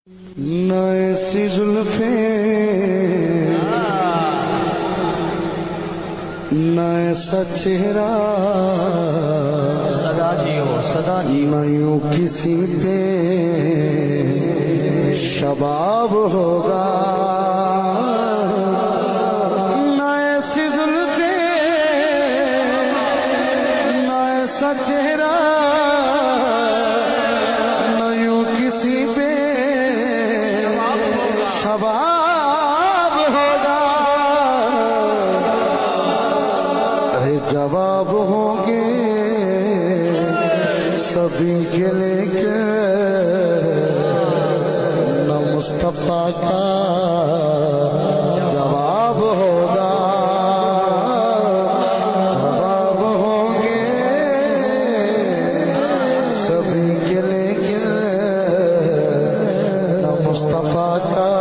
न ऐसी जुल्फे न ऐसा चेहरा सदा जियो सदा जियो। न यूं किसी पे शबाब होगा। न ऐसी जुल्फे न ऐसा चेहरा न यूं किसी पे शबाब होगा। अरे जवाब होंगे सभी के लेके न मुस्तफा का जवाब होगा। जवाब होंगे सभी के लेके न मुस्तफा का